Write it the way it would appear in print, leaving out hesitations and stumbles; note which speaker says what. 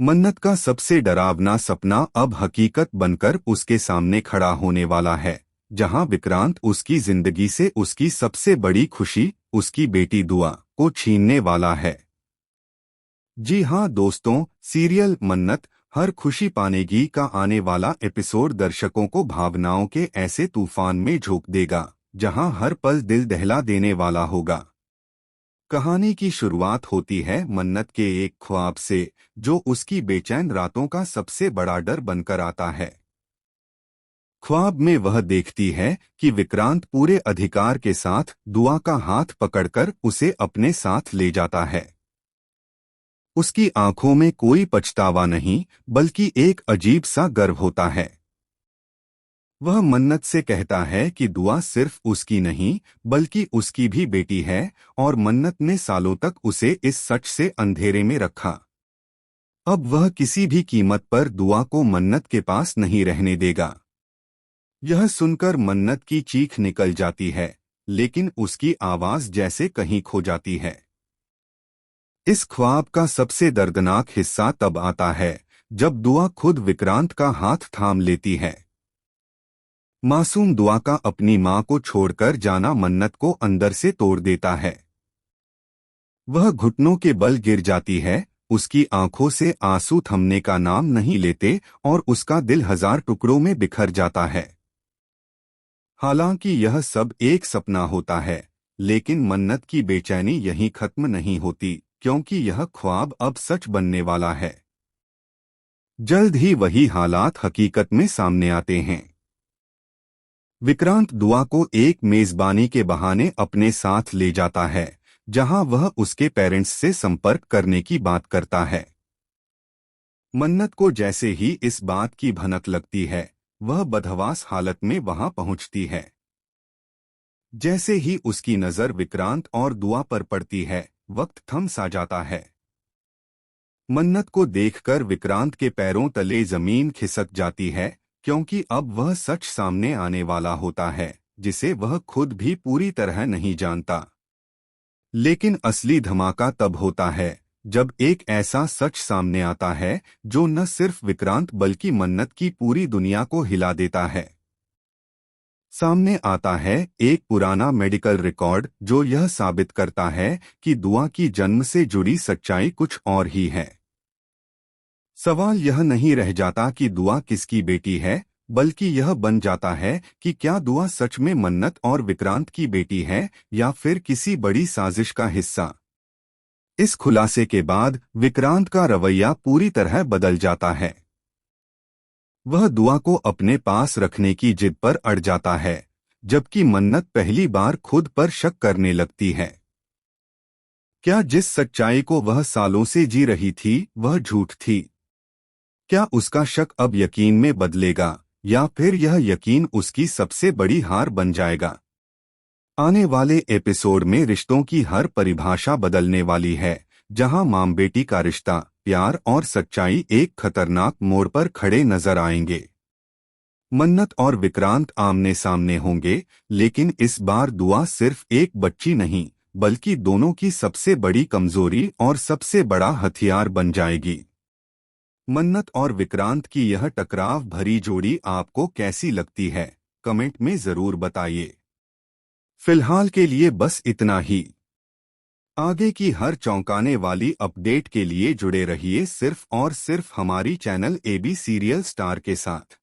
Speaker 1: मन्नत का सबसे डरावना सपना अब हकीकत बनकर उसके सामने खड़ा होने वाला है, जहां विक्रांत उसकी जिंदगी से उसकी सबसे बड़ी खुशी, उसकी बेटी दुआ, को छीनने वाला है। जी हां दोस्तों, सीरियल मन्नत हर खुशी पानेगी का आने वाला एपिसोड दर्शकों को भावनाओं के ऐसे तूफान में झोंक देगा, जहां हर पल दिल दहला देने वाला होगा। कहानी की शुरुआत होती है मन्नत के एक ख्वाब से, जो उसकी बेचैन रातों का सबसे बड़ा डर बनकर आता है। ख्वाब में वह देखती है कि विक्रांत पूरे अधिकार के साथ दुआ का हाथ पकड़कर उसे अपने साथ ले जाता है। उसकी आंखों में कोई पछतावा नहीं, बल्कि एक अजीब सा गर्व होता है। वह मन्नत से कहता है कि दुआ सिर्फ उसकी नहीं, बल्कि उसकी भी बेटी है, और मन्नत ने सालों तक उसे इस सच से अंधेरे में रखा। अब वह किसी भी कीमत पर दुआ को मन्नत के पास नहीं रहने देगा। यह सुनकर मन्नत की चीख निकल जाती है, लेकिन उसकी आवाज जैसे कहीं खो जाती है। इस ख्वाब का सबसे दर्दनाक हिस्सा तब आता है जब दुआ खुद विक्रांत का हाथ थाम लेती है। मासूम दुआ का अपनी मां को छोड़कर जाना मन्नत को अंदर से तोड़ देता है। वह घुटनों के बल गिर जाती है, उसकी आंखों से आंसू थमने का नाम नहीं लेते और उसका दिल हजार टुकड़ों में बिखर जाता है। हालांकि यह सब एक सपना होता है, लेकिन मन्नत की बेचैनी यहीं खत्म नहीं होती, क्योंकि यह ख्वाब अब सच बनने वाला है। जल्द ही वही हालात हकीकत में सामने आते हैं। विक्रांत दुआ को एक मेजबानी के बहाने अपने साथ ले जाता है, जहां वह उसके पेरेंट्स से संपर्क करने की बात करता है। मन्नत को जैसे ही इस बात की भनक लगती है, वह बदहवास हालत में वहां पहुंचती है। जैसे ही उसकी नजर विक्रांत और दुआ पर पड़ती है, वक्त थम सा जाता है। मन्नत को देखकर विक्रांत के पैरों तले जमीन खिसक जाती है, क्योंकि अब वह सच सामने आने वाला होता है, जिसे वह खुद भी पूरी तरह नहीं जानता। लेकिन असली धमाका तब होता है जब एक ऐसा सच सामने आता है जो न सिर्फ विक्रांत बल्कि मन्नत की पूरी दुनिया को हिला देता है। सामने आता है एक पुराना मेडिकल रिकॉर्ड जो यह साबित करता है कि दुआ की जन्म से जुड़ी सच्चाई कुछ और ही है। सवाल यह नहीं रह जाता कि दुआ किसकी बेटी है, बल्कि यह बन जाता है कि क्या दुआ सच में मन्नत और विक्रांत की बेटी है, या फिर किसी बड़ी साजिश का हिस्सा। इस खुलासे के बाद विक्रांत का रवैया पूरी तरह बदल जाता है। वह दुआ को अपने पास रखने की जिद पर अड़ जाता है, जबकि मन्नत पहली बार खुद पर शक करने लगती है। क्या जिस सच्चाई को वह सालों से जी रही थी वह झूठ थी? क्या उसका शक अब यकीन में बदलेगा, या फिर यह यकीन उसकी सबसे बड़ी हार बन जाएगा? आने वाले एपिसोड में रिश्तों की हर परिभाषा बदलने वाली है, जहां मां बेटी का रिश्ता, प्यार और सच्चाई एक खतरनाक मोड़ पर खड़े नजर आएंगे। मन्नत और विक्रांत आमने सामने होंगे, लेकिन इस बार दुआ सिर्फ एक बच्ची नहीं, बल्कि दोनों की सबसे बड़ी कमजोरी और सबसे बड़ा हथियार बन जाएगी। मन्नत और विक्रांत की यह टकराव भरी जोड़ी आपको कैसी लगती है? कमेंट में जरूर बताइए। फिलहाल के लिए बस इतना ही। आगे की हर चौंकाने वाली अपडेट के लिए जुड़े रहिए सिर्फ और सिर्फ हमारी चैनल AB सीरियल स्टार के साथ।